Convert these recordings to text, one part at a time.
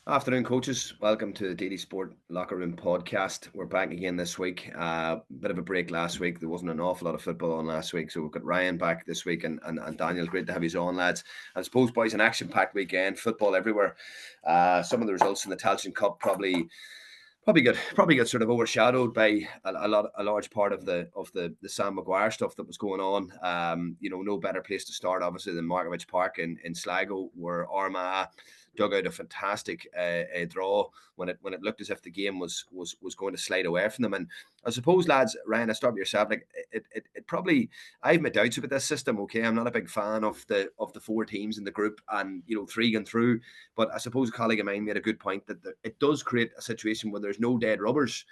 Afternoon, coaches. Welcome to the Daily Sport Locker Room podcast. We're back again this week. Bit of a break last week. There wasn't an awful lot of football on last week, so we've got Ryan back this week and Daniel. Great to have you on, lads. I suppose, boys, an action-packed weekend. Football everywhere. Some of the results in the Tailteann Cup probably got sort of overshadowed by a large part of the Sam Maguire stuff that was going on. No better place to start, obviously, than Markovich Park in Sligo, where Armagh dug out a fantastic draw when it looked as if the game was going to slide away from them. And I suppose, lads, Ryan, I start with yourself. Like it probably, I have my doubts about this system. Okay, I'm not a big fan of the four teams in the group and three going through. But I suppose a colleague of mine made a good point that it does create a situation where there's no dead rubbers.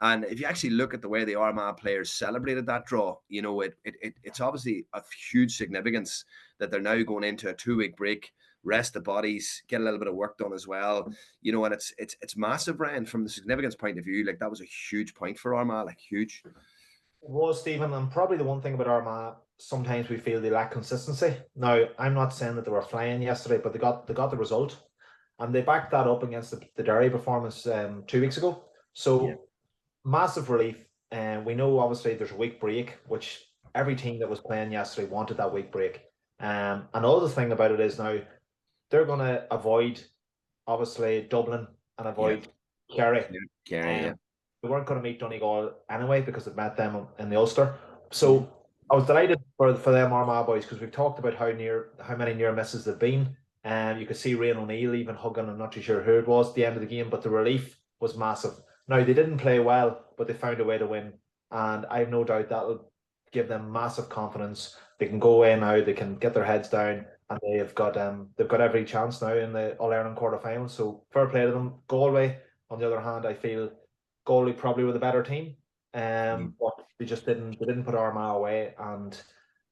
And if you actually look at the way the Armagh players celebrated that draw, it's obviously of huge significance that they're now going into a 2-week break, rest the bodies, get a little bit of work done as well. And it's massive, Ryan, from the significance point of view. Like, that was a huge point for Armagh, like huge. It was, Stephen, and probably the one thing about Armagh, sometimes we feel they lack consistency. Now, I'm not saying that they were flying yesterday, but they got the result, and they backed that up against the Derry performance 2 weeks ago. So massive relief. And we know, obviously, there's a week break, which every team that was playing yesterday wanted that week break. And all the thing about it is now they're going to avoid, obviously, Dublin and avoid Kerry. Kerry, They weren't going to meet Donegal anyway because they'd met them in the Ulster. So I was delighted for them Armagh boys, because we've talked about how many near misses they've been. And you could see Rian O'Neill even hugging, I'm not too sure who it was at the end of the game, but the relief was massive. Now, they didn't play well, but they found a way to win. And I have no doubt that'll give them massive confidence. They can go away now, they can get their heads down, and they've got every chance now in the All-Ireland quarter-final. So fair play to them. Galway, on the other hand, I feel Galway probably were the better team. But they didn't put Armagh away. And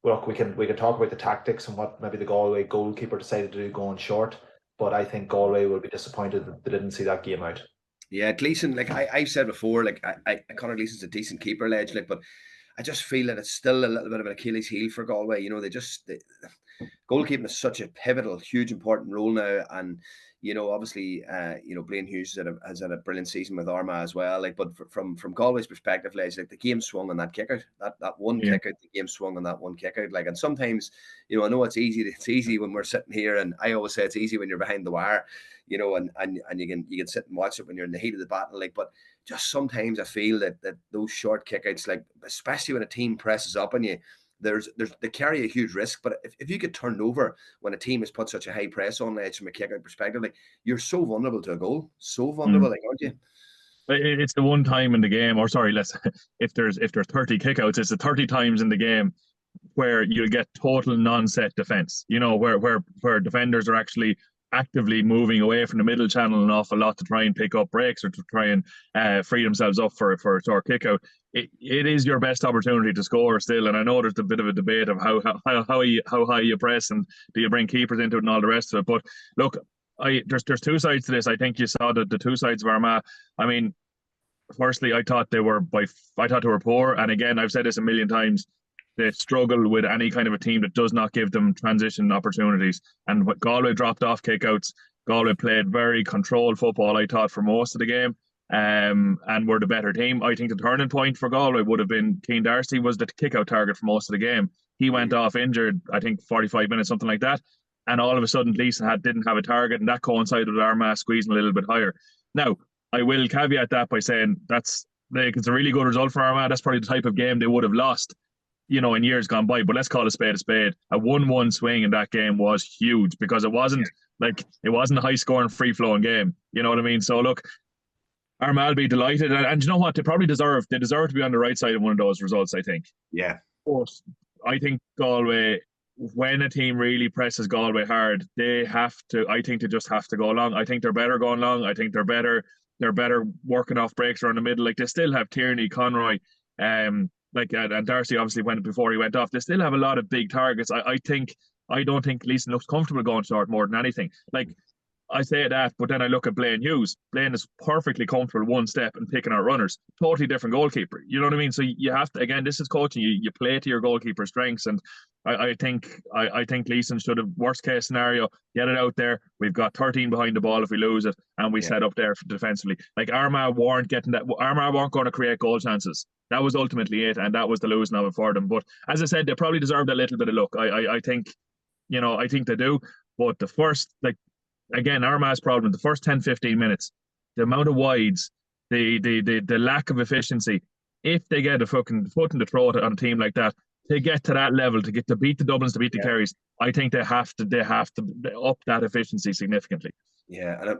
look, we can talk about the tactics and what maybe the Galway goalkeeper decided to do going short. But I think Galway will be disappointed that they didn't see that game out. Yeah, Gleeson, like I've said before, like Conor Gleeson's a decent keeper, Ledge, like, but I just feel that it's still a little bit of an Achilles heel for Galway. Goalkeeping is such a pivotal, huge, important role now, and obviously, Blaine Hughes has had a brilliant season with Armagh as well. Like, but from Galway's perspective, like the game swung on that kick out, that one kick out, the game swung on that one kick out. Like, and sometimes, I know it's easy when we're sitting here, and I always say it's easy when you're behind the wire, and you can sit and watch it when you're in the heat of the battle. Like, but just sometimes I feel that those short kickouts, like especially when a team presses up on you, they carry a huge risk. But if you get turned over when a team has put such a high press on Edge from a kick out perspective, like, you're so vulnerable to a goal, so vulnerable, like, aren't you? It's the one time in the game, or sorry, if there's 30 kickouts, it's the 30 times in the game where you'll get total non-set defense. Where defenders are actually actively moving away from the middle channel an awful lot to try and pick up breaks or to try and free themselves up for a short kick out. It is your best opportunity to score still, and I know there's a bit of a debate of how high you press and do you bring keepers into it and all the rest of it. But look, there's two sides to this. I think you saw the two sides of Armagh. I mean, firstly, I thought they were poor, and again, I've said this a million times. They struggle with any kind of a team that does not give them transition opportunities. And what Galway dropped off kickouts, Galway played very controlled football, I thought, for most of the game, and were the better team. I think the turning point for Galway would have been Cian Darcy was the kick-out target for most of the game. He went off injured, I think 45 minutes, something like that. And all of a sudden, Gleeson didn't have a target, and that coincided with Armagh squeezing a little bit higher. Now, I will caveat that by saying it's a really good result for Armagh. That's probably the type of game they would have lost, in years gone by. But let's call a spade a spade. A 1-1 swing in that game was huge, because it wasn't a high-scoring, free-flowing game. You know what I mean? So look, Armagh will be delighted, and you know what? They probably deserve to be on the right side of one of those results, I think. Yeah. But I think Galway, when a team really presses Galway hard, they just have to go long. I think they're better going long. I think they're better working off breaks around the middle. Like, they still have Tierney, Conroy, and Darcy obviously went before he went off. They still have a lot of big targets. I don't think Gleeson looks comfortable going short more than anything. Like, I say that, but then I look at Blaine Hughes. Blaine is perfectly comfortable one step and picking out runners. Totally different goalkeeper. You know what I mean? So you have to, again, this is coaching. You play to your goalkeeper strengths, and I think Leeson should have, worst case scenario, get it out there. We've got 13 behind the ball if we lose it, and we set up there defensively. Like Armagh weren't getting that. Armagh weren't going to create goal chances. That was ultimately it, and that was the losing of it for them. But as I said, they probably deserved a little bit of luck. I think, I think they do. But the first, again, Armagh's problem, the first 10, 15 minutes, the amount of wides, the lack of efficiency. If they get a fucking foot in the throat on a team like that, to get to that level, to beat the Dublins, to beat the Kerrys, I think they have to up that efficiency significantly. Yeah, and a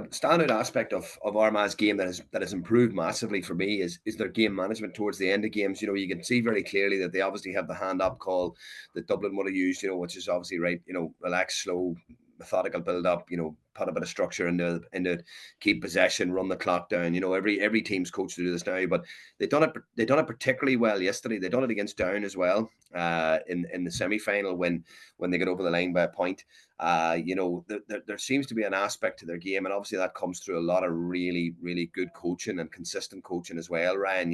standout aspect of Armagh's game that has improved massively for me is their game management towards the end of games. You can see very clearly that they obviously have the hand up call that Dublin would have used, which is obviously right, relax, slow, methodical build up, put a bit of structure into keep possession, run the clock down. Every team's coached to do this now, but they done it particularly well yesterday. They done it against Down as well, in the semi-final when they got over the line by a point. There seems to be an aspect to their game, and obviously that comes through a lot of really, really good coaching and consistent coaching as well, Ryan.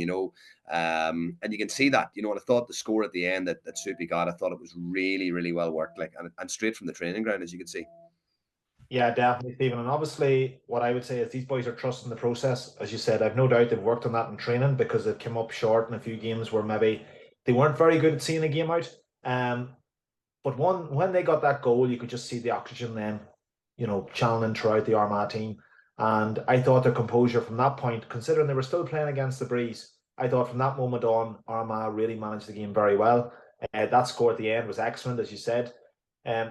And you can see that. And I thought the score at the end that Soupy got, I thought it was really, really well worked, and straight from the training ground, as you can see. Yeah, definitely, Stephen. And obviously, what I would say is these boys are trusting the process. As you said, I've no doubt they've worked on that in training, because they've come up short in a few games where maybe they weren't very good at seeing a game out. But when they got that goal, you could just see the oxygen then, channeling throughout the Armagh team. And I thought their composure from that point, considering they were still playing against the breeze, I thought from that moment on, Armagh really managed the game very well. That score at the end was excellent, as you said.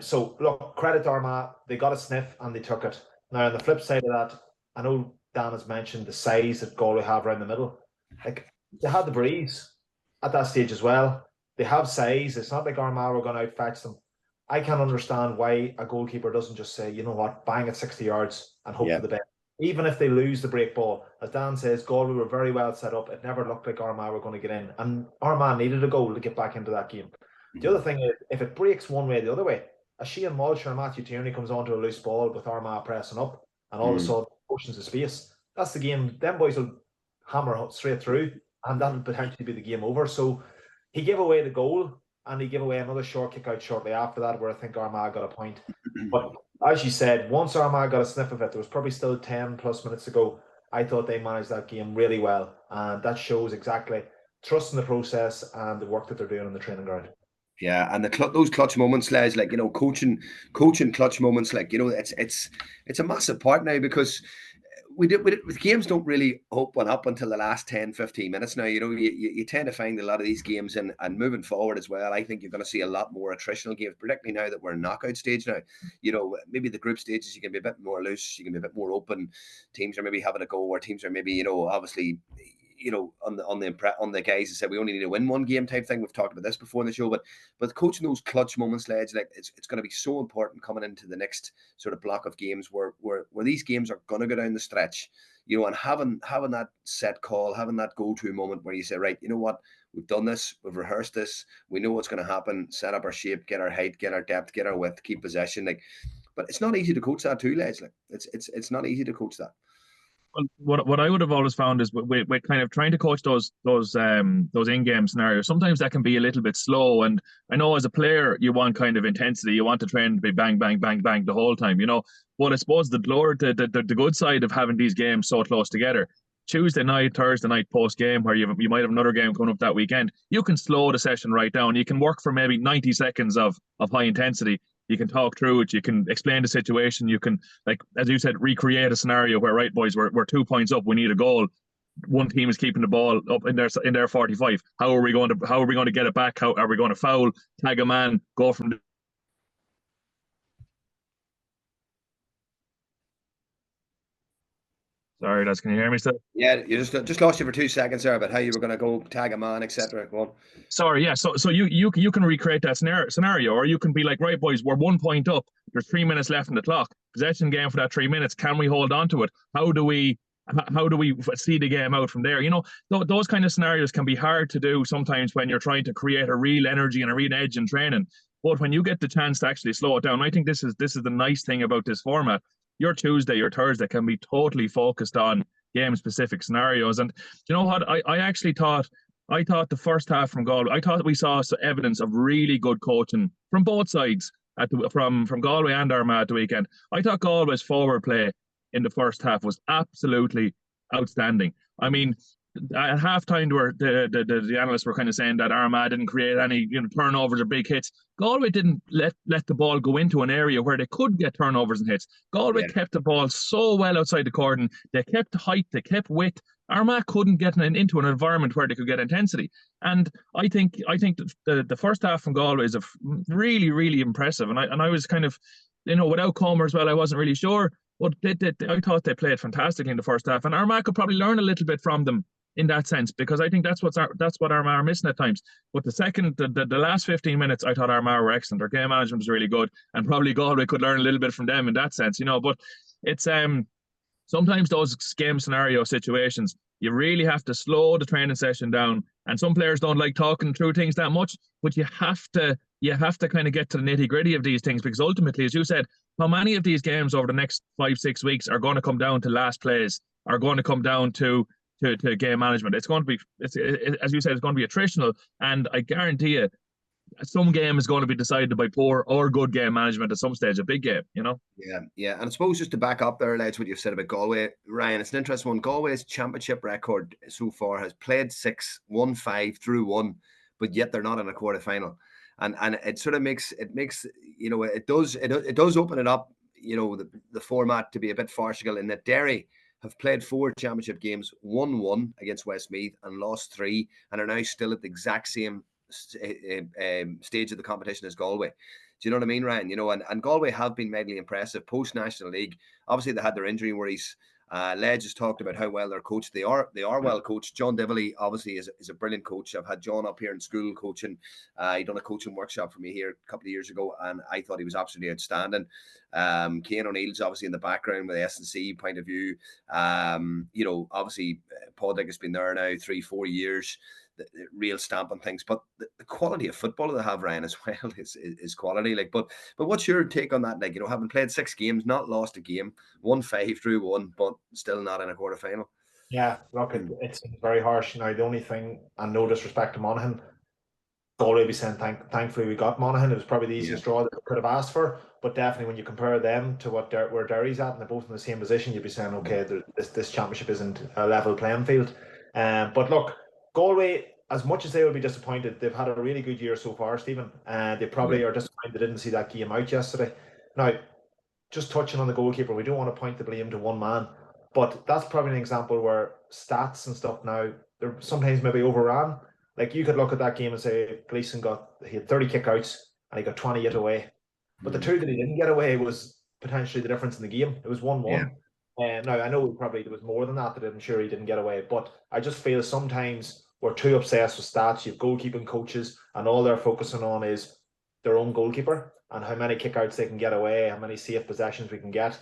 So look, credit to Armagh, they got a sniff and they took it. Now on the flip side of that, I know Dan has mentioned the size that Galway have around the middle. They had the breeze at that stage as well. They have size. It's not like Armagh were going to outfetch them. I can't understand why a goalkeeper doesn't just say, you know what, bang at 60 yards and hope for the best. Even if they lose the break ball, as Dan says, Galway were very well set up. It never looked like Armagh were going to get in, and Armagh needed a goal to get back into that game. The other thing is, if it breaks one way or the other way, a Sheehan Mulcher and Matthew Tierney comes onto a loose ball with Armagh pressing up, and all of a sudden, portions of space. That's the game. Them boys will hammer straight through, and that will potentially be the game over. So he gave away the goal, and he gave away another short kick out shortly after that, where I think Armagh got a point. But as you said, once Armagh got a sniff of it, there was probably still 10 plus minutes to go. I thought they managed that game really well, and that shows exactly trust in the process and the work that they're doing on the training ground. Yeah, and those clutch moments, Les, coaching clutch moments, it's a massive part now, because with games don't really open up until the last 10, 15 minutes now. You tend to find a lot of these games, and moving forward as well, I think you're going to see a lot more attritional games, particularly now that we're in knockout stage now. Maybe the group stages, you can be a bit more loose, you can be a bit more open. Teams are maybe having a go, or teams are maybe, obviously, on the guys who said we only need to win one game type thing. We've talked about this before in the show, but coaching those clutch moments, lads, it's going to be so important coming into the next sort of block of games where these games are going to go down the stretch, and having that set call, having that go-to moment where you say, right, you know what, we've done this, we've rehearsed this, we know what's going to happen, set up our shape, get our height, get our depth, get our width, keep possession, but it's not easy to coach that too, lads. It's not easy to coach that. Well, what I would have always found is with kind of trying to coach those in-game scenarios, sometimes that can be a little bit slow. And I know as a player, you want kind of intensity, you want the train to be bang, bang, bang, bang the whole time, But I suppose the good side of having these games so close together, Tuesday night, Thursday night post game, where you might have another game coming up that weekend, you can slow the session right down. You can work for maybe 90 seconds of high intensity. You can talk through it. You can explain the situation. You can, as you said, recreate a scenario where, right, boys, we're 2 points up. We need a goal. One team is keeping the ball up in their 45. How are we going to get it back? How are we going to foul, tag a man, go from Sorry, lads, can you hear me still? Yeah, you just lost you for 2 seconds there about how you were going to go tag a man, etc. Go on. Sorry, yeah. So you can recreate that scenario, or you can be like, right, boys, we're 1 point up. There's 3 minutes left in the clock. Possession game for that 3 minutes. Can we hold on to it? How do we see the game out from there? Those kind of scenarios can be hard to do sometimes when you're trying to create a real energy and a real edge in training. But when you get the chance to actually slow it down, I think this is the nice thing about this format. Your Tuesday, your Thursday can be totally focused on game-specific scenarios. And you know what? I actually thought I thought the first half from Galway, I thought we saw evidence of really good coaching from both sides from Galway and Armagh the weekend. I thought Galway's forward play in the first half was absolutely outstanding. I mean, at halftime, the analysts were kind of saying that Armagh didn't create any turnovers or big hits. Galway didn't let the ball go into an area where they could get turnovers and hits. Galway kept the ball so well outside the cordon. They kept height, they kept width. Armagh couldn't get into an environment where they could get intensity. And I think the first half from Galway is really, really impressive. And I was kind of, without Comer as well, I wasn't really sure. But I thought they played fantastically in the first half. And Armagh could probably learn a little bit from them in that sense, because I think that's what Armagh are missing at times. But the last 15 minutes, I thought Armagh were excellent. Their game management was really good, and probably Galway could learn a little bit from them in that sense, But it's sometimes those game scenario situations, you really have to slow the training session down. And some players don't like talking through things that much, but you have to kind of get to the nitty gritty of these things, because ultimately, as you said, how many of these games over the next 5-6 weeks are going to come down to last plays, are going to come down to game management? It's going to be, as you said, it's going to be attritional, and I guarantee you, some game is going to be decided by poor or good game management at some stage, a big game, Yeah. And I suppose just to back up there, lads, what you've said about Galway, Ryan, it's an interesting one. Galway's championship record so far has played 6, won 5, drew 1, but yet they're not in a quarter-final. And it sort of makes it does open it up, the format to be a bit farcical, in that Derry have played 4 championship games, won 1 against Westmeath and lost 3, and are now still at the exact same stage of the competition as Galway. Do you know what I mean, Ryan? And Galway have been mainly impressive post-National League. Obviously, they had their injury worries. Ledge has talked about how well they're coached. They are well coached. John Dively obviously is a brilliant coach. I've had John up here in school coaching. He done a coaching workshop for me here a couple of years ago, and I thought he was absolutely outstanding. Cian O'Neill's obviously in the background with the S&C point of view. Obviously Poddick has been there now 3-4 years. The real stamp on things, but the quality of football they have, Ryan, as well is quality. But what's your take on that? Having played 6 games, not lost a game, won 5, drew 1, but still not in a quarter final. Yeah, look, it's very harsh. The only thing, and no disrespect to Monaghan, Galway be saying thankfully we got Monaghan. It was probably the easiest draw that we could have asked for, but definitely when you compare them to where Derry's at, and they're both in the same position, you'd be saying, okay, this championship isn't a level playing field. But look, Galway, as much as they will be disappointed, they've had a really good year so far, Stephen. They probably are disappointed they didn't see that game out yesterday. Now, just touching on the goalkeeper, we don't want to point the blame to one man, but that's probably an example where stats and stuff now, they're sometimes maybe overran. Like, you could look at that game and say Gleeson he had 30 kickouts and he got 28 away. But the 2 that he didn't get away was potentially the difference in the game. It was 1-1. Now, I know probably there was more than that I'm sure he didn't get away, but I just feel sometimes we're too obsessed with stats. You have goalkeeping coaches, and all they're focusing on is their own goalkeeper and how many kickouts they can get away, how many safe possessions we can get.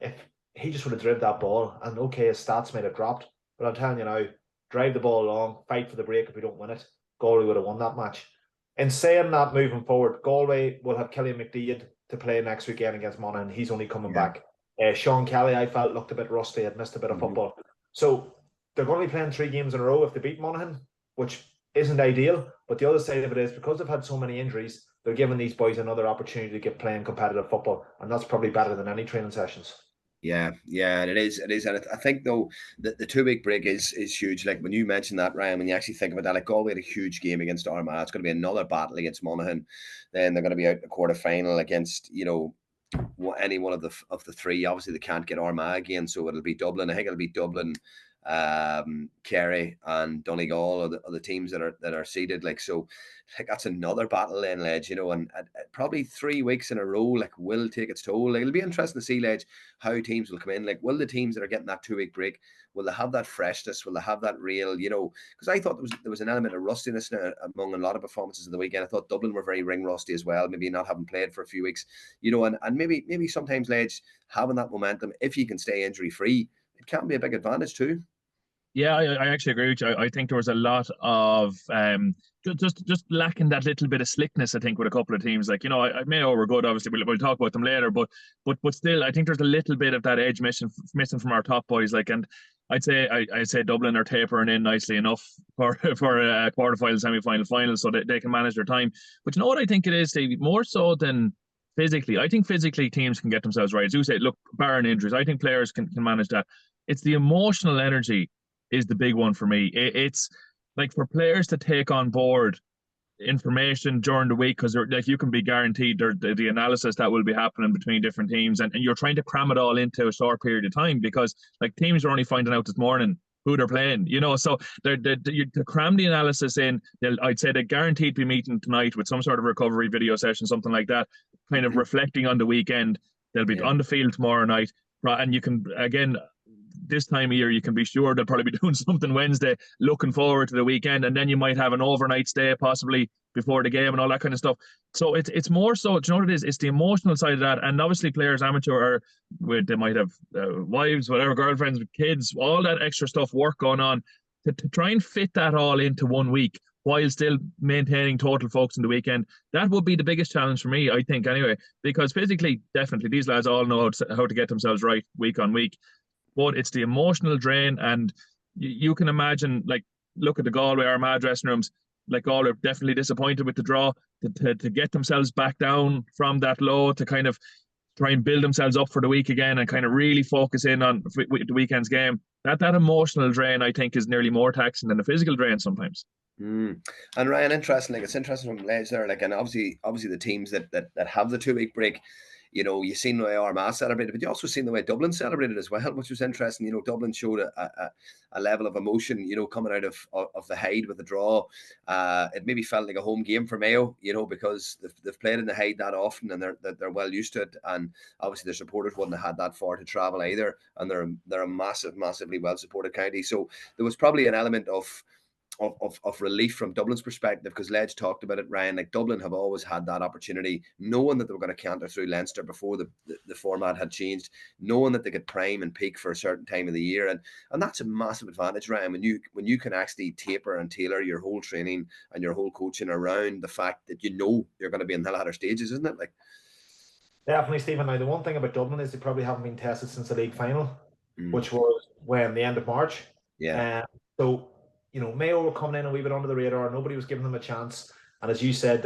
If he just would have dribbed that ball, and okay, his stats might have dropped, but I'm telling you now, drive the ball along, fight for the break. If we don't win it, Galway would have won that match. In saying that, moving forward, Galway will have Killian McDeed to play next weekend against Monaghan. He's only coming back. Sean Kelly, I felt, looked a bit rusty, had missed a bit of football. So they're going to be playing 3 games in a row if they beat Monaghan, which isn't ideal. But the other side of it is, because they've had so many injuries, they're giving these boys another opportunity to get playing competitive football, and that's probably better than any training sessions. Yeah, it is. And I think, though, that the 2-week break is huge. Like, when you mentioned that, Ryan, when you actually think about that, like, Galway had a huge game against Armagh. It's going to be another battle against Monaghan. Then they're going to be out in the quarter final against, any one of the 3. Obviously, they can't get Armagh again, so it'll be Dublin. I think it'll be Dublin, Kerry and Donegal are the teams that are seeded. So that's another battle then, Ledge, and probably 3 weeks in a row will take its toll. It'll be interesting to see, Ledge, how teams will come in. Will the teams that are getting that 2-week break, will they have that freshness? Will they have that real, because I thought there was an element of rustiness among a lot of performances of the weekend. I thought Dublin were very ring rusty as well, maybe not having played for a few weeks, and maybe sometimes, Ledge, having that momentum, if you can stay injury free, it can be a big advantage too. Yeah, I actually agree with you. I think there was a lot of just lacking that little bit of slickness, I think, with a couple of teams. Mayo were good, obviously. We'll talk about them later, but still, I think there's a little bit of that edge missing from our top boys. And I'd say Dublin are tapering in nicely enough for a quarterfinal, semi-final, final, so they can manage their time. But you know what I think it is, Stevie? More so than physically. I think physically teams can get themselves right. As you say, look, barring injuries, I think players can manage that. It's the emotional energy is the big one for me. It's like for players to take on board information during the week, because like you can be guaranteed the analysis that will be happening between different teams, and you're trying to cram it all into a short period of time, because like teams are only finding out this morning who they're playing, so to cram the analysis in, I'd say they're guaranteed to be meeting tonight with some sort of recovery video session, something like that, kind of reflecting on the weekend. They'll be on the field tomorrow night, and you can, again, this time of year, you can be sure they'll probably be doing something Wednesday, looking forward to the weekend, and then you might have an overnight stay possibly before the game and all that kind of stuff. So it's more so, do you know what it is? It's the emotional side of that, and obviously players amateur they might have wives, whatever, girlfriends, kids, all that extra stuff, work going on to try and fit that all into 1 week while still maintaining total focus in the weekend. That would be the biggest challenge for me, I think, anyway, because physically, definitely, these lads all know how to get themselves right week on week. But it's the emotional drain, and you can imagine, like, look at the Galway Armagh dressing rooms, like, all are definitely disappointed with the draw, to get themselves back down from that low, to kind of try and build themselves up for the week again and kind of really focus in on the weekend's game. That emotional drain, I think, is nearly more taxing than the physical drain sometimes. And Ryan, interesting, like, it's interesting from Ledge there, like, and obviously the teams that have the 2 week break, you've seen the way Armagh celebrated, but you also seen the way Dublin celebrated as well, which was interesting. Dublin showed a level of emotion, coming out of the Hyde with the draw. It maybe felt like a home game for Mayo, because they've played in the Hyde that often, and they're well used to it. And obviously their supporters wouldn't have had that far to travel either, and they're a massively well supported county. So there was probably an element of relief from Dublin's perspective, because Ledge talked about it, Ryan, like Dublin have always had that opportunity, knowing that they were going to canter through Leinster before the format had changed, knowing that they could prime and peak for a certain time of the year, and that's a massive advantage, Ryan, when you can actually taper and tailor your whole training and your whole coaching around the fact that you're going to be in the latter stages, isn't it? Like, definitely, Stephen. Now, the one thing about Dublin is they probably haven't been tested since the league final, which was when the end of March. So Mayo were coming in a wee bit under the radar. Nobody was giving them a chance. And as you said,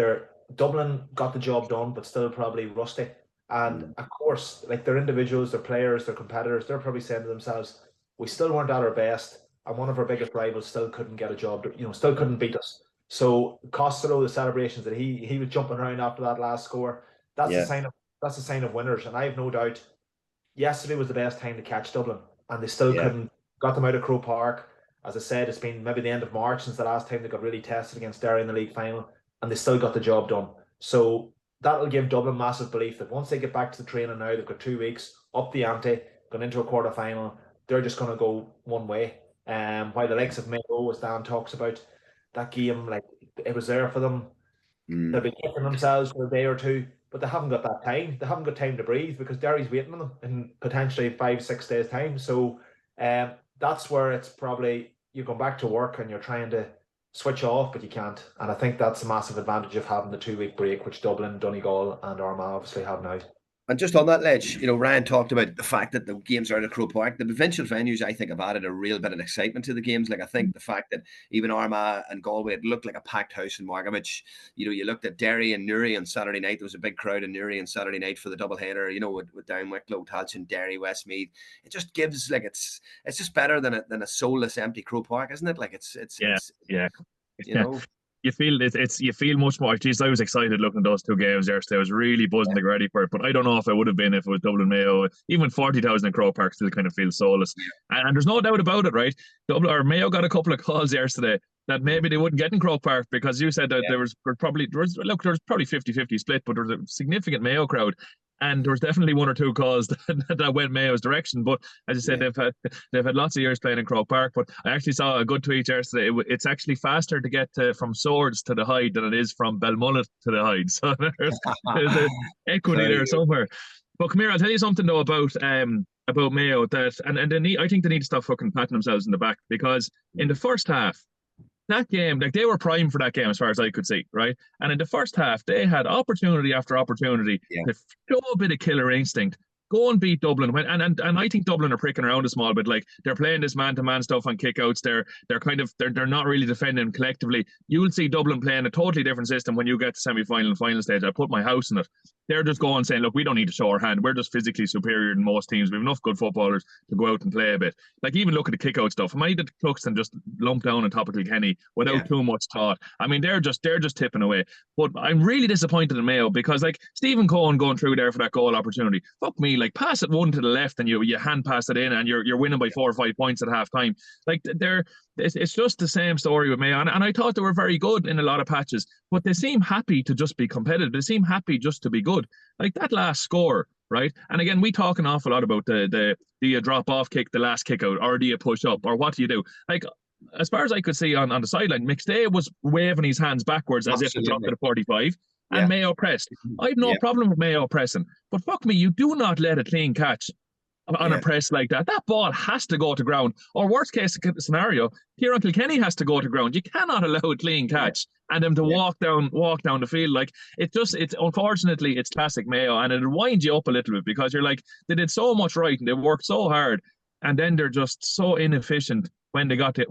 Dublin got the job done, but still probably rusty. And of course, like, their individuals, their players, their competitors, they're probably saying to themselves, we still weren't at our best, and one of our biggest rivals still couldn't get a job, still couldn't beat us. So Costello, the celebrations that he was jumping around after that last score, that's a sign of winners. And I have no doubt yesterday was the best time to catch Dublin, and they still couldn't, got them out of Croke Park. As I said, it's been maybe the end of March since the last time they got really tested against Derry in the league final, and they still got the job done. So that'll give Dublin massive belief that once they get back to the training now, they've got 2 weeks, up the ante, gone into a quarter final, they're just going to go one way. While the likes of Mayo, as Dan talks about, that game, like, it was there for them. They'll be kicking themselves for a day or two, but they haven't got that time. They haven't got time to breathe, because Derry's waiting on them in potentially 5-6 days' time. So that's where it's probably, you go back to work and you're trying to switch off, but you can't. And I think that's a massive advantage of having the 2 week break, which Dublin, Donegal and Armagh obviously have now. And just on that, Ledge, Ryan talked about the fact that the games are at Croke Park. The provincial venues, I think, have added a real bit of excitement to the games. Like, I think the fact that even Armagh and Galway, it looked like a packed house in Margamich. You looked at Derry and Newry on Saturday night. There was a big crowd in Newry on Saturday night for the doubleheader, with Down Wicklow, Tailteann, Derry, Westmeath. It just gives, like, it's just better than a soulless, empty Croke Park, isn't it? Like, it's You feel much more. Geez, I was excited looking at those 2 games yesterday. I was really buzzing to get ready for it, but I don't know if I would have been if it was Dublin Mayo. Even 40,000 in Croke Park still kind of feels soulless. And there's no doubt about it, right? Mayo got a couple of calls yesterday that maybe they wouldn't get in Croke Park, because you said that there was probably 50-50 split, but there was a significant Mayo crowd. And there was definitely 1 or 2 calls that went Mayo's direction. But as I said, they've had lots of years playing in Croke Park. But I actually saw a good tweet yesterday. It's actually faster to get from Swords to the Hyde than it is from Belmullet to the Hyde. So there's an equity there somewhere. But come here, I'll tell you something though about Mayo, that I think they need to stop fucking patting themselves in the back, because in the first half, that game, like, they were primed for that game as far as I could see, right? And in the first half, they had opportunity after opportunity to show a bit of killer instinct, Go and beat Dublin. And I think Dublin are pricking around a small bit. Like, they're playing this man-to-man stuff on kickouts. They're not really defending collectively. You will see Dublin playing a totally different system when you get to semi-final and final stage. I put my house in it. They're just going saying, look, we don't need to show our hand. We're just physically superior than most teams. We have enough good footballers to go out and play a bit. Like, even look at the kick-out stuff. How did Cluxton just lump down on top of Kilkenny without too much thought? I mean, they're just tipping away. But I'm really disappointed in Mayo because, like, Stephen Cohen going through there for that goal opportunity. Fuck me, like, pass it one to the left and you hand pass it in and you're winning by 4 or 5 points at half time. Like, it's just the same story with Mayo. And I thought they were very good in a lot of patches, but they seem happy to just be competitive. They seem happy just to be good. Like that last score, right? And again, we talk an awful lot about the do you drop off kick the last kick out, or do you push up, or what do you do? Like, as far as I could see on the sideline, McStay was waving his hands backwards as if to drop to the 45, and Mayo pressed. I have no problem with Mayo pressing, but fuck me, you do not let a clean catch on a press like that. That ball has to go to ground. Or worst case scenario, Kieran Kilkenny has to go to ground. You cannot allow a clean catch and them to walk down the field. Like, it's unfortunately it's classic Mayo, and it winds you up a little bit because you're like, they did so much right and they worked so hard, and then they're just so inefficient when they get the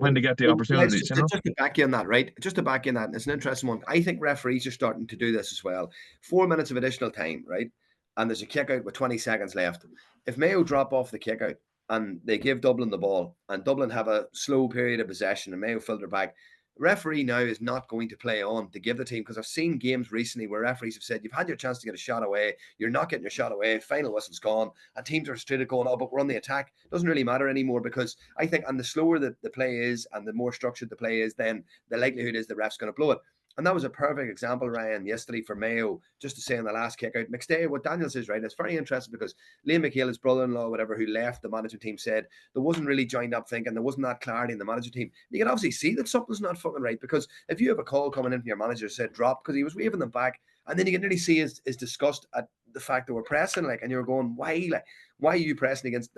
opportunities. Just to back you on that, right? Just to back you on that, and it's an interesting one. I think referees are starting to do this as well. 4 minutes of additional time, right? And there's a kick out with 20 seconds left. If Mayo drop off the kick out and they give Dublin the ball and Dublin have a slow period of possession and Mayo filter back, referee now is not going to play on to give the team, because I've seen games recently where referees have said, you've had your chance to get a shot away, you're not getting your shot away, final whistle's gone, and teams are frustrated going, oh, but we're on the attack. It doesn't really matter anymore, because I think, and the slower the play is and the more structured the play is, then the likelihood is the ref's going to blow it. And that was a perfect example, Ryan, yesterday for Mayo, just to say in the last kick out. McStay, what Daniel says, right, it's very interesting because Liam McHale, his brother-in-law, whatever, who left the management team, said there wasn't really joined up thinking, there wasn't that clarity in the management team. You can obviously see that something's not fucking right, because if you have a call coming in from your manager said drop, because he was waving them back, and then you can really see his disgust at the fact that we're pressing, like, and you're going, why are you pressing against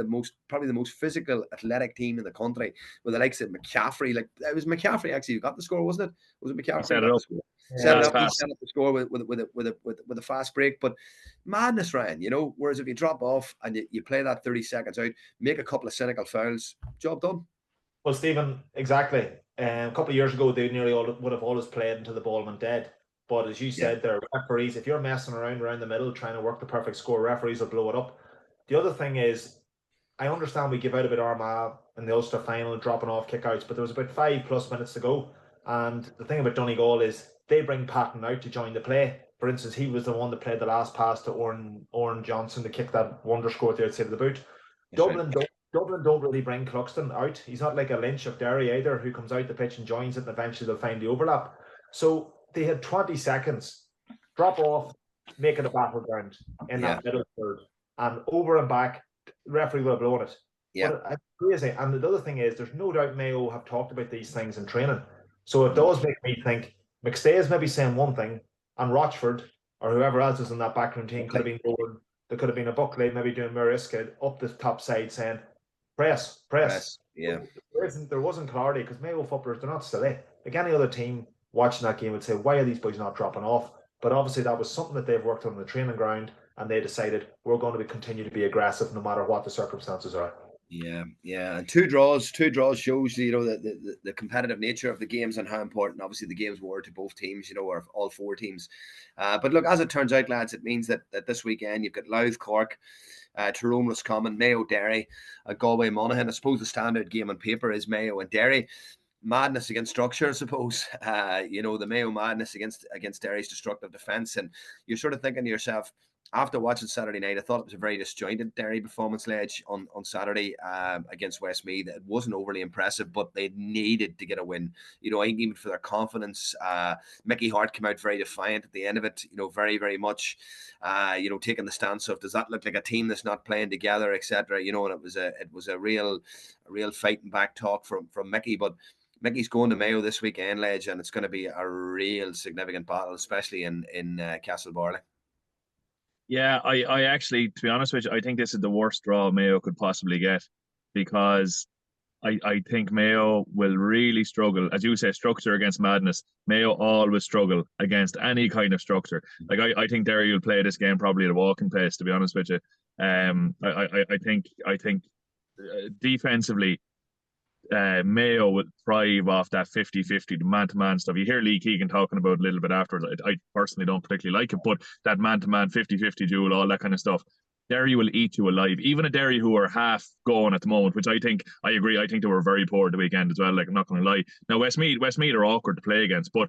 probably the most physical, athletic team in the country, with the likes of McCaffrey? Like, it was McCaffrey actually who got the score, wasn't it? Was it McCaffrey? Set it up. Set up the score with a fast break. But madness, Ryan, you know, whereas if you drop off and you play that 30 seconds out, make a couple of cynical fouls, job done. Well, Stephen, exactly. A couple of years ago, they nearly would have always played until the ball went dead. But as you said, there, referees, if you're messing around the middle trying to work the perfect score, referees will blow it up. The other thing is, I understand we give out about Armagh in the Ulster final, dropping off kickouts, but there was about 5+ minutes to go. And the thing about Donegal is they bring Patton out to join the play. For instance, he was the one that played the last pass to Oran Johnson to kick that wonder score to outside of the boot. Dublin don't really bring Cluxton out. He's not like a Lynch of Derry either, who comes out the pitch and joins it, and eventually they'll find the overlap. So they had 20 seconds, drop off, make it a battleground in that middle third, and over and back, the referee will have blown it. Yeah, it's crazy. And the other thing is, there's no doubt Mayo have talked about these things in training, so it does make me think McStay is maybe saying one thing, and Rochford or whoever else is in that backroom team could have been going. There could have been a Buckley maybe doing Mariska up the top side saying, press. Yeah, there wasn't clarity, because Mayo footballers, they're not silly. Like any other team watching that game would say, why are these boys not dropping off? But obviously that was something that they've worked on the training ground, and they decided we're going to continue to be aggressive no matter what the circumstances are. Yeah. And two draws shows, you know, the competitive nature of the games and how important obviously the games were to both teams, you know, or all four teams. But look, as it turns out, lads, it means that this weekend you've got Louth Cork, Tyrone Roscommon, Mayo Derry, Galway Monaghan. I suppose the standard game on paper is Mayo and Derry. Madness against structure, I suppose. You know, the Mayo madness against Derry's destructive defence, and you're sort of thinking to yourself, after watching Saturday night, I thought it was a very disjointed Derry performance, Ledge, on Saturday against Westmeath. It wasn't overly impressive, but they needed to get a win. You know, I think even for their confidence, Mickey Hart came out very defiant at the end of it. You know, very, very much, you know, taking the stance of, does that look like a team that's not playing together, etc. You know, and it was a real fighting back talk from Mickey, but Mickey's going to Mayo this weekend, Ledge, and it's going to be a real significant battle, especially in Castlebarley. Yeah, I actually, to be honest with you, I think this is the worst draw Mayo could possibly get, because I think Mayo will really struggle. As you say, structure against madness. Mayo always struggle against any kind of structure. Like, I think Derry will play this game probably at a walking pace, to be honest with you. I think defensively, Mayo would thrive off that 50-50, the man-to-man stuff. You hear Lee Keegan talking about it a little bit afterwards. I personally don't particularly like it, but that man-to-man 50-50 duel, all that kind of stuff, Derry will eat you alive. Even a Derry who are half going at the moment, which I agree, I think they were very poor the weekend as well, like I'm not going to lie. Now Westmeath are awkward to play against, but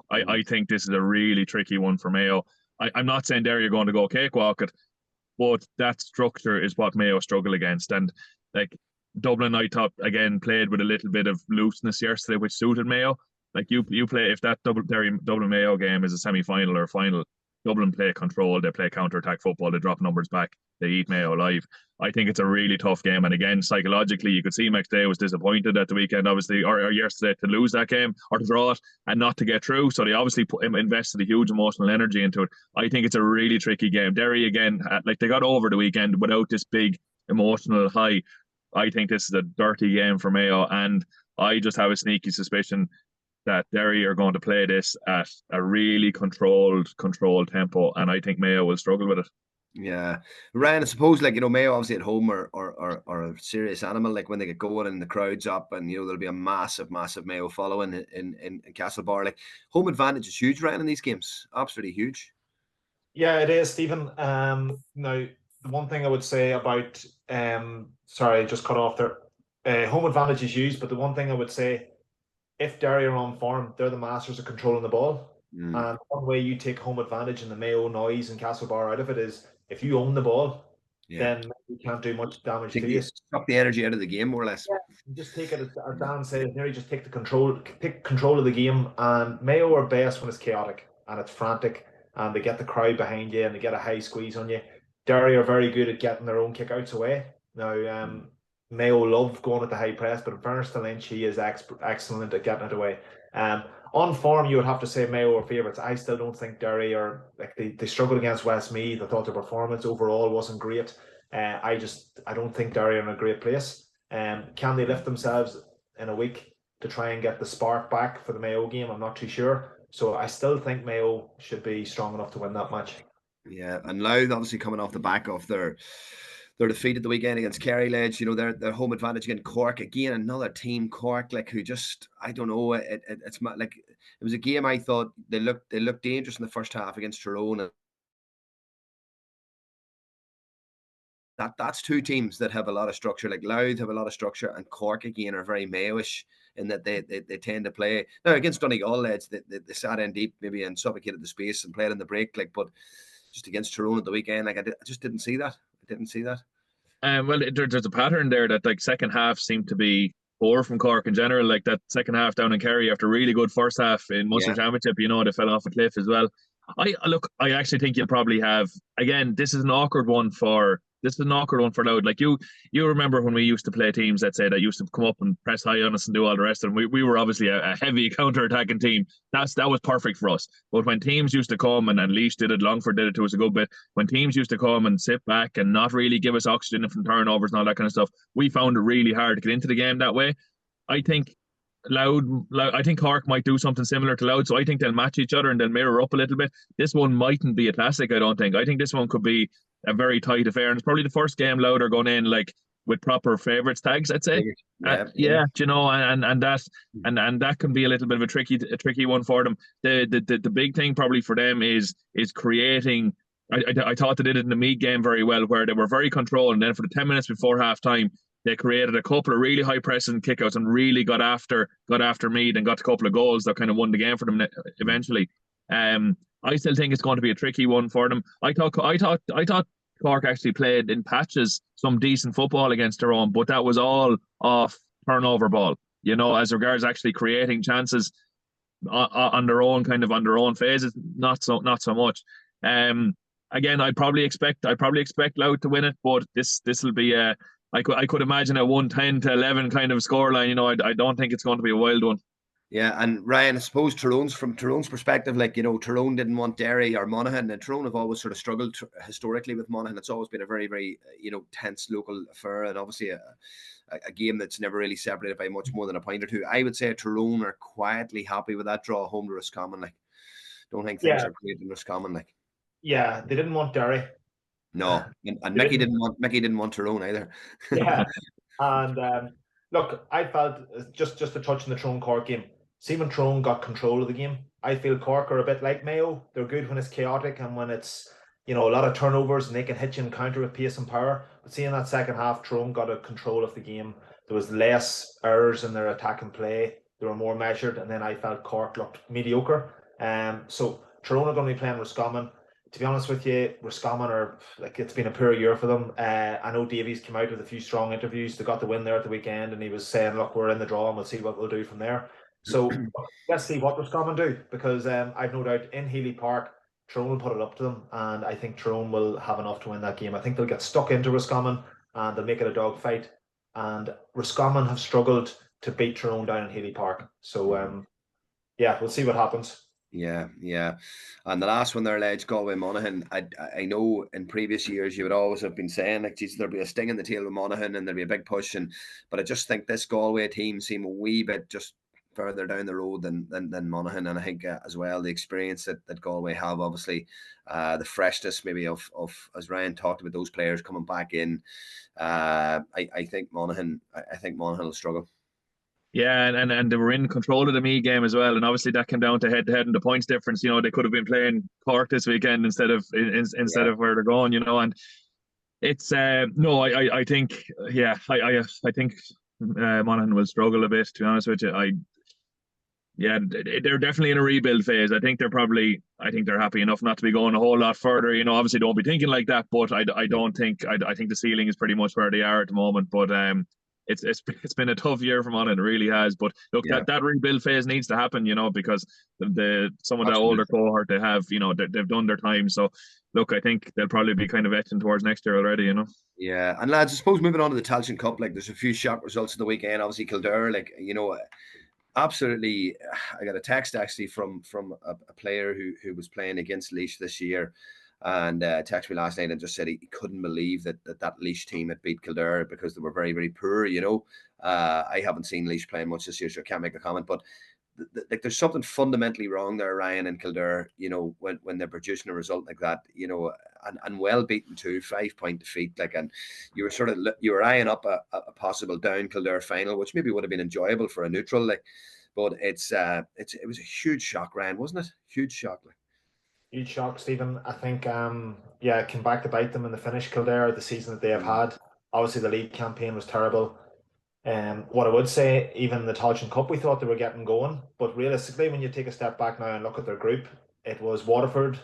I think this is a really tricky one for Mayo. I'm not saying Derry are going to go cakewalk it, but that structure is what Mayo struggle against. And like Dublin, I thought again played with a little bit of looseness yesterday, which suited Mayo. Like you play, if that Dublin Mayo game is a semi-final or a final, Dublin play control, they play counter-attack football, they drop numbers back, they eat Mayo alive. I think it's a really tough game. And again, psychologically, you could see McStay was disappointed at the weekend, obviously, or yesterday, to lose that game or to draw it and not to get through. So they obviously invested a huge emotional energy into it. I think it's a really tricky game. Derry, again, like they got over the weekend without this big emotional high. I think this is a dirty game for Mayo, and I just have a sneaky suspicion that Derry are going to play this at a really controlled tempo, and I think Mayo will struggle with it. Yeah, Ryan, I suppose, like, Mayo obviously at home are a serious animal. Like when they get going and the crowd's up, and there'll be a massive Mayo following in Castlebar. Like home advantage is huge, Ryan, in these games. Absolutely huge. Yeah, it is, Stephen. Now, the one thing I would say about sorry, I just cut off there. Home advantage is used, but the one thing I would say, if Derry are on form, they're the masters of controlling the ball. And one way you take home advantage in the Mayo noise and Castlebar out of it is if you own the ball, then you can't do much damage to you. Suck the energy out of the game, more or less. Yeah, just take it, as Dan says, nearly just take control of the game. And Mayo are best when it's chaotic and it's frantic, and they get the crowd behind you and they get a high squeeze on you. Derry are very good at getting their own kickouts away. Now, Mayo love going at the high press, but in fairness to Lynch, he is excellent at getting it away. On form, you would have to say Mayo are favourites. I still don't think Derry are, like, they struggled against Westmeath. I thought their performance overall wasn't great. I don't think Derry are in a great place. Can they lift themselves in a week to try and get the spark back for the Mayo game? I'm not too sure. So I still think Mayo should be strong enough to win that match. Yeah, and Louth obviously coming off the back of their defeat at the weekend against Kerry Ledge, their home advantage against Cork, again another team, Cork, like, who just, I don't know, it's like, it was a game I thought they looked dangerous in the first half against Tyrone, and that's two teams that have a lot of structure. Like Louth have a lot of structure, and Cork again are very Mayo-ish in that they tend to play. Now against Donegal Ledge, they sat in deep maybe and suffocated the space and played in the break, like, but just against Tyrone at the weekend, like, I just didn't see that. Well, there's a pattern there that, like, second half seemed to be poor from Cork in general. Like that second half down in Kerry after a really good first half in Munster Championship, they fell off a cliff as well. I actually think you'll probably have, again, this is an awkward one for Louth. Like you remember when we used to play teams, let's say, that used to come up and press high on us and do all the rest, and we were obviously a heavy counter-attacking team. That was perfect for us. But when teams used to come, and Laois did it, Longford did it to us a good bit, when teams used to come and sit back and not really give us oxygen from turnovers and all that kind of stuff, we found it really hard to get into the game that way. I think I think Cork might do something similar to Louth, so I think they'll match each other and they'll mirror up a little bit. This one mightn't be a classic, I don't think. I think this one could be a very tight affair, and it's probably the first game Louth are going in, like, with proper favourites tags, I'd say. And that can be a little bit of a tricky one for them. The big thing probably for them is creating. I thought they did it in the Meath game very well, where they were very controlled, and then for the 10 minutes before half time, they created a couple of really high pressing kickouts and really got after Meath and got a couple of goals that kind of won the game for them eventually. I still think it's going to be a tricky one for them. I thought Cork actually played in patches some decent football against their own, but that was all off turnover ball. As regards actually creating chances on their own phases, not so much. Again, I'd probably expect Louth to win it, but this will be I could imagine a 110-11 kind of scoreline. I don't think it's going to be a wild one. Yeah, and Ryan, I suppose from Tyrone's perspective, like, Tyrone didn't want Derry or Monaghan, and Tyrone have always sort of struggled historically with Monaghan. It's always been a very, very, tense local affair, and obviously a game that's never really separated by much more than a point or two. I would say Tyrone are quietly happy with that draw home to Roscommon. Like, don't think things are great in Roscommon. Like, yeah, they didn't want Derry. No, and Mickey didn't want Tyrone either. Yeah, and look, I felt just to touch on the Tyrone Cork game. See when Tyrone got control of the game, I feel Cork are a bit like Mayo. They're good when it's chaotic and when it's a lot of turnovers and they can hit you and counter with pace and power. But seeing that second half, Tyrone got a control of the game. There was less errors in their attack and play. They were more measured, and then I felt Cork looked mediocre. So Tyrone are going to be playing Roscommon. To be honest with you, Roscommon are it's been a poor year for them. I know Davies came out with a few strong interviews. They got the win there at the weekend, and he was saying, "Look, we're in the draw, and we'll see what we'll do from there." So let's see what Roscommon do, because I've no doubt in Healy Park, Tyrone will put it up to them, and I think Tyrone will have enough to win that game. I think they'll get stuck into Roscommon, and they'll make it a dogfight. And Roscommon have struggled to beat Tyrone down in Healy Park. So yeah, we'll see what happens. Yeah. And the last one there, Ledge, Galway Monaghan. I know in previous years you would always have been saying, like, geez, there'll be a sting in the tail with Monaghan and there'll be a big push. But I just think this Galway team seem a wee bit just further down the road than Monaghan. And I think as well, the experience that Galway have, obviously, the freshness maybe of as Ryan talked about, those players coming back in. I think Monaghan will struggle. Yeah, and they were in control of the Meath game as well, and obviously that came down to head-to-head and the points difference. They could have been playing Cork this weekend instead of where they're going. And it's no, I think I think Monaghan will struggle a bit. To be honest with you, they're definitely in a rebuild phase. I think they're happy enough not to be going a whole lot further. Obviously don't be thinking like that, but I don't think I think the ceiling is pretty much where they are at the moment. But it's been a tough year for Monaghan, it really has. But look, that rebuild phase needs to happen, some of that older cohort they have, they've done their time. So look, I think they'll probably be kind of etching towards next year already, Yeah, and lads, I suppose moving on to the Tailteann Cup, there's a few shock results of the weekend. Obviously, Kildare, absolutely. I got a text actually from a player who was playing against Laois this year, and texted me last night and just said he couldn't believe that Laois team had beat Kildare because they were very, very poor. I haven't seen Laois playing much this year, so I can't make a comment. But there's something fundamentally wrong there, Ryan, and Kildare. When they're producing a result like that, and well beaten too, 5-point defeat. And you were eyeing up a possible down Kildare final, which maybe would have been enjoyable for a neutral. But it was a huge shock, Ryan, wasn't it? Huge shock. Huge shock, Stephen. I think, it came back to bite them in the finish. Kildare, the season that they have had. Obviously, the league campaign was terrible. What I would say, even the Tailteann Cup, we thought they were getting going. But realistically, when you take a step back now and look at their group, it was Waterford,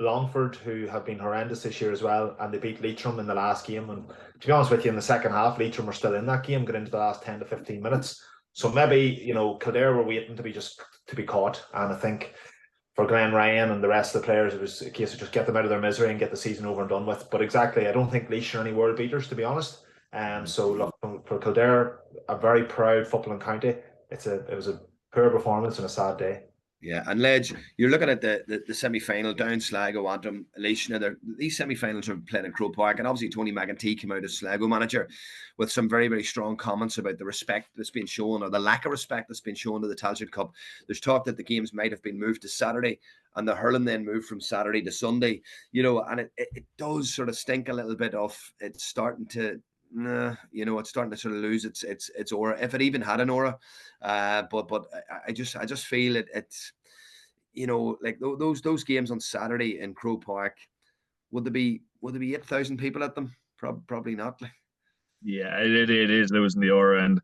Longford, who have been horrendous this year as well, and they beat Leitrim in the last game. And to be honest with you, in the second half, Leitrim were still in that game, got into the last 10 to 15 minutes. So maybe, Kildare were waiting to be caught. And I think for Glenn Ryan and the rest of the players, it was a case of just get them out of their misery and get the season over and done with. But exactly, I don't think Laois are any world beaters, to be honest. So look, for Kildare, a very proud footballing county. It was a poor performance and a sad day. Yeah, and Ledge, you're looking at the semi-final down Sligo, Antrim, Laois. These semi-finals are played in Croke Park, and obviously Tony McEntee came out as Sligo manager with some very, very strong comments about the respect that's been shown, or the lack of respect that's been shown to the Tailteann Cup. There's talk that the games might have been moved to Saturday, and the hurling then moved from Saturday to Sunday. And it does sort of stink a little bit of it's starting to. It's starting to sort of lose its aura, if it even had an aura. But I just feel it's those games on Saturday in Croke Park, would there be 8,000 people at them? Probably not. Yeah, it is losing the aura. And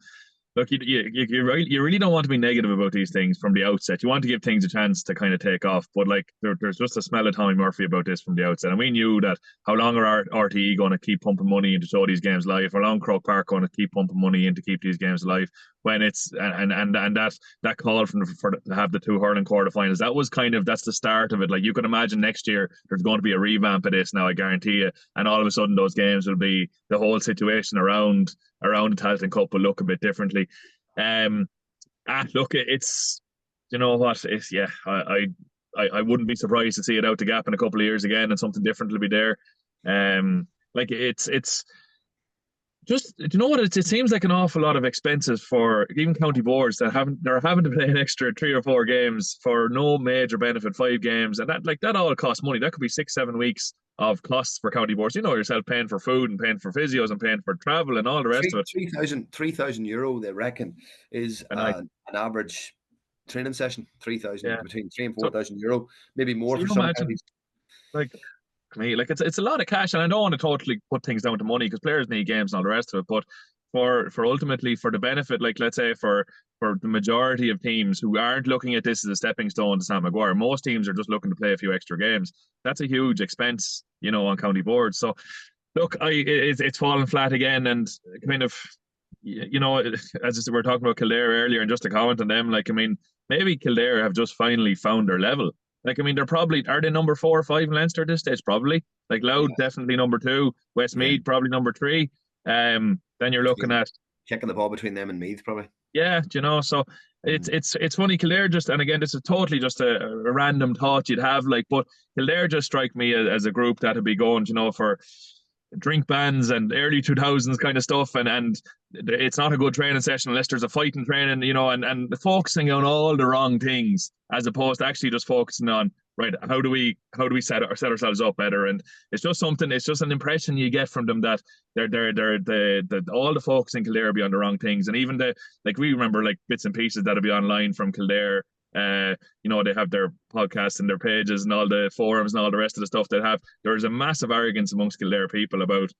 look, you really don't want to be negative about these things from the outset. You want to give things a chance to kind of take off. But there's just a smell of Tommy Murphy about this from the outset. And we knew that how long are RTE going to keep pumping money in to show these games live? How long Croke Park going to keep pumping money in to keep these games live? When it's and that call for to have the two hurling quarterfinals, that's the start of it. You can imagine next year there's going to be a revamp of this now, I guarantee you. And all of a sudden those games will be the whole situation around the Tailteann Cup will look a bit differently. Look, it's I wouldn't be surprised to see it out the gap in a couple of years again, and something different will be there. It's just, it seems like an awful lot of expenses for even county boards that they're having to play an extra 3 or 4 games for no major benefit, 5 games, and that all costs money. That could be 6-7 weeks of costs for county boards. You know yourself, paying for food and paying for physios and paying for travel and all the rest of it. 3,000 euro, they reckon, is an average training session. 3,000, between 3 and 4,000 euro, maybe more for some counties. Like, me, like it's a lot of cash, and I don't want to totally put things down to money because players need games and all the rest of it. But for ultimately for the benefit, like let's say for the majority of teams who aren't looking at this as a stepping stone to Sam Maguire, most teams are just looking to play a few extra games. That's a huge expense, on county boards. So look, it's fallen flat again, and kind of, as I said, we were talking about Kildare earlier, and just to comment on them, like, I mean, maybe Kildare have just finally found their level. Like, I mean, are they number 4 or 5 in Leinster at this stage? Probably. Like, Louth, definitely number 2. Westmeath, probably number 3. Then you're looking at checking the ball between them and Meath, probably. Yeah, so it's funny, Kildare just, and again, this is totally just a random thought you'd have, like, but Kildare just strike me as a group that'd be going, for drink bans and early 2000s kind of stuff, and it's not a good training session unless there's a fight in training, and focusing on all the wrong things as opposed to actually just focusing on, right, how do we set ourselves up better. And it's just an impression you get from them that they're all the focus in Kildare be on the wrong things. And even we remember like bits and pieces that'll be online from Kildare. They have their podcasts and their pages and all the forums and all the rest of the stuff they have. There's a massive arrogance amongst Kildare people about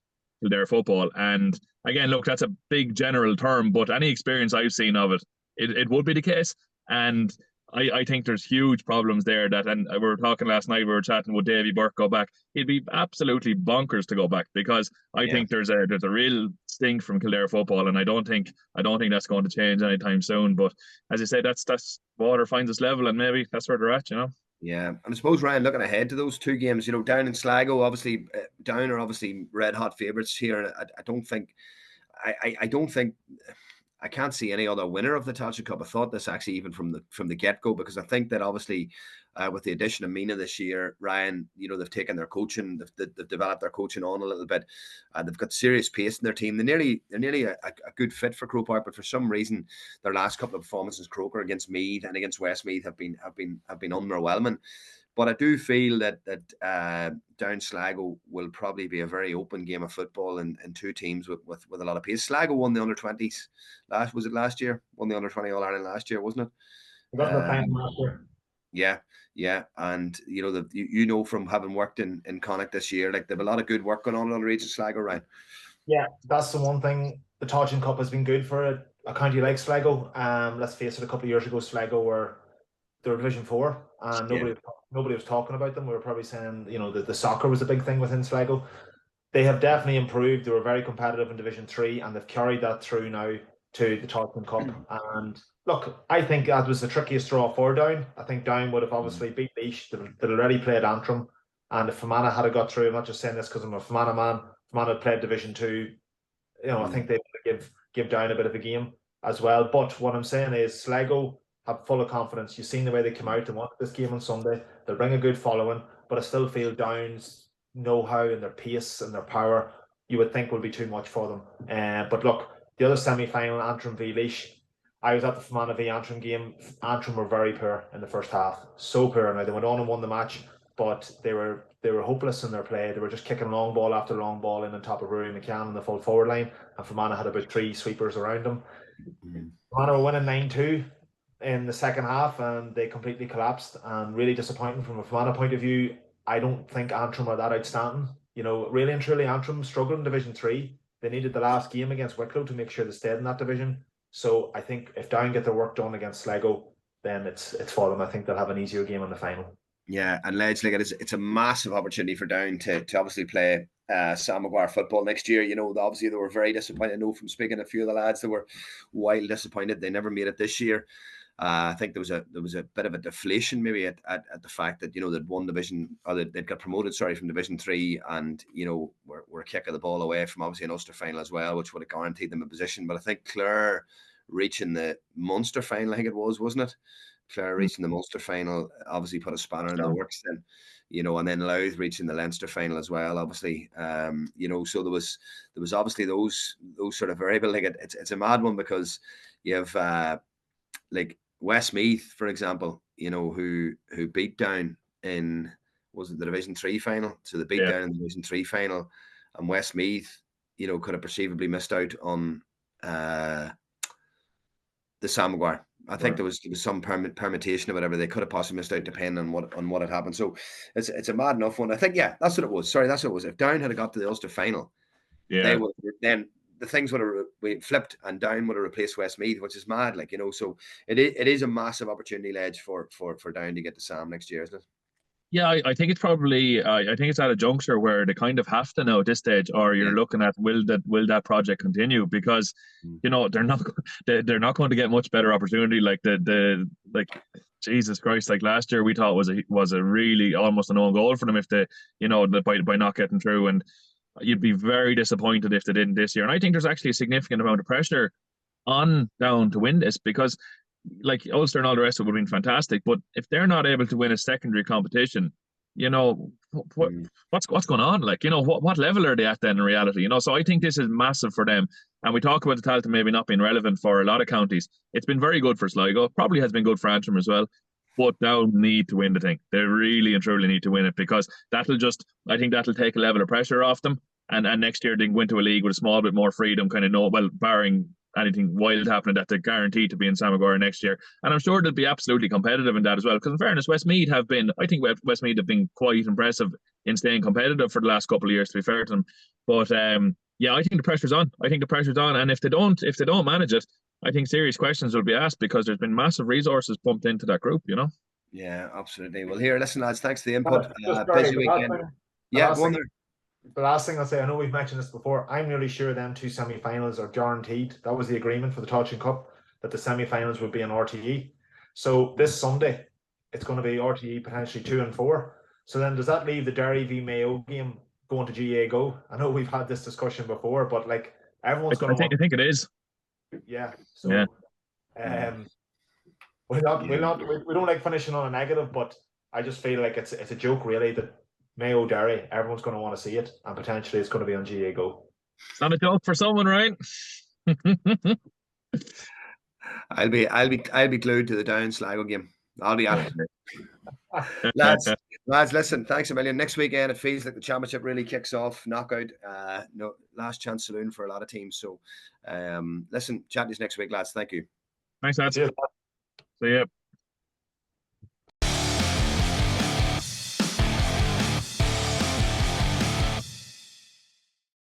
Kildare football. And again, look, that's a big general term, but any experience I've seen of it would be the case. And I think there's huge problems there and we were talking last night, we were chatting, would Davy Burke go back? It'd be absolutely bonkers to go back, because I think there's a real stink from Kildare football, and I don't think that's going to change anytime soon. But as I say, that's water finds its level, and maybe that's where they're at, Yeah, and I suppose, Ryan, looking ahead to those 2 games, Down in Sligo, obviously, Down are obviously red hot favourites here. I don't think I can't see any other winner of the Tailteann Cup. I thought this actually even from the get-go, because I think that obviously with the addition of Mina this year, Ryan, they've taken their coaching, they've developed their coaching on a little bit. They've got serious pace in their team. They're nearly a good fit for Croke Park, but for some reason their last couple of performances, Croker against Meath and against Westmeath, have been underwhelming. But I do feel that Down Sligo will probably be a very open game of football, and 2 teams with a lot of pace. Sligo won the under-20s last year? Won the under-20 All-Ireland last year, wasn't it? We got the final last year. Yeah, and from having worked in Connacht this year, like, they have a lot of good work going on the region of Sligo, right? Yeah, that's the one thing. The Tailteann Cup has been good for a county like Sligo. Let's face it, a couple of years ago, Sligo were Division 4, and nobody was talking about them. We were probably saying, that the soccer was a big thing within Sligo. They have definitely improved. They were very competitive in Division 3, and they've carried that through now to the Tailteann Cup. And look, I think that was the trickiest draw for Down. I think Down would have obviously beat Laois. They'd already played Antrim, and if Fermanagh had got through, I'm not just saying this because I'm a Fermanagh man. Fermanagh had played Division 2. I think they would give Down a bit of a game as well. But what I'm saying is Sligo have full of confidence. You've seen the way they come out and wanted this game on Sunday. They'll bring a good following, but I still feel Down's know-how and their pace and their power, you would think, would be too much for them. But look, the other semi-final, Antrim v Laois, I was at the Fermanagh v Antrim game. Antrim were very poor in the first half, so poor. Now they went on and won the match, but they were hopeless in their play. They were just kicking long ball after long ball in on top of Rory McCann in the full forward line, and Fermanagh had about 3 sweepers around them. Fermanagh were winning 9-2 in the second half, and they completely collapsed, and really disappointing from a Fermanagh point of view. I don't think Antrim are that outstanding. Really and truly, Antrim struggled in Division 3. They needed the last game against Wicklow to make sure they stayed in that division. So I think if Down get their work done against Sligo, then it's for them. I think they'll have an easier game in the final. Yeah, and Ledge, like, it's a massive opportunity for Down to obviously play Sam Maguire football next year. Obviously they were very disappointed. I know from speaking to a few of the lads, they were wild disappointed. They never made it this year. I think there was a bit of a deflation maybe at the fact that they'd won division, or they'd got promoted from Division 3, and were a kick of the ball away from obviously an Ulster final as well, which would have guaranteed them a position. But I think Clare reaching the Munster final, I think it was, wasn't it? Clare reaching the Munster final obviously put a spanner in the works then, and then Louth reaching the Leinster final as well, obviously. So there was obviously those sort of variable. Like, it's a mad one, because you have like Westmeath, for example, who beat Down in was it the Division 3 final? So the beat down in the Division 3 final, and Westmeath, you know, could have perceivably missed out on the Sam Maguire. I think there was some permutation or whatever. They could have possibly missed out depending on what had happened. So it's a mad enough one. I think, yeah, that's what it was. Sorry, that's what it was. If Down had got to the Ulster final, they would then the things would have flipped and Down would have replaced Westmeath, which is mad, like, you know. So it is a massive opportunity ledge for Down to get to Sam next year, isn't it? Yeah, I think it's probably I think it's at a juncture where they kind of have to know at this stage, or you're looking at will that project continue, because you know they're not going to get much better opportunity. Like like Jesus Christ, like last year we thought was a really almost an own goal for them if they, you know, by not getting through, and you'd be very disappointed if they didn't this year. And I think there's actually a significant amount of pressure on Down to win this, because like Ulster and all the rest of it would have been fantastic, but if they're not able to win a secondary competition, you know, what's going on? Like, you know, what level are they at then in reality? You know, so I think this is massive for them. And we talk about the Tailteann maybe not being relevant for a lot of counties. It's been very good for Sligo, probably has been good for Antrim as well. But Down need to win the thing. They really and truly need to win it, because I think that'll take a level of pressure off them. And next year they can go into a league with a small bit more freedom, kind of barring anything wild happening, that they're guaranteed to be in Sam Maguire next year. And I'm sure they'll be absolutely competitive in that as well. Because in fairness, Westmeath have been quite impressive in staying competitive for the last couple of years, to be fair to them. But yeah, I think the pressure's on. And if they don't manage it, I think serious questions will be asked, because there's been massive resources pumped into that group, you know? Yeah, absolutely. Well, here, listen, lads, thanks for the input. Busy weekend. The last thing I'll say, I know we've mentioned this before, I'm nearly sure them two semi-finals are guaranteed. That was the agreement for the Tailteann Cup, that the semi-finals would be on RTE. So this Sunday, it's going to be RTE potentially 2 and 4. So then does that leave the Derry v Mayo game going to GA Go? I know we've had this discussion before, but like everyone's going to... I think it is. Yeah. So we don't like finishing on a negative, but I just feel like it's a joke really that Mayo Derry, everyone's going to want to see it, and potentially it's going to be on GA Go. It's not a joke for someone, right? I'll be glued to the Down Sligo game. I'll be at it. lads, listen, thanks a million. Next weekend it feels like the championship really kicks off. Knockout, no last chance saloon for a lot of teams. So listen, chat to you next week, lads. Thank you. Thanks, lads. See ya.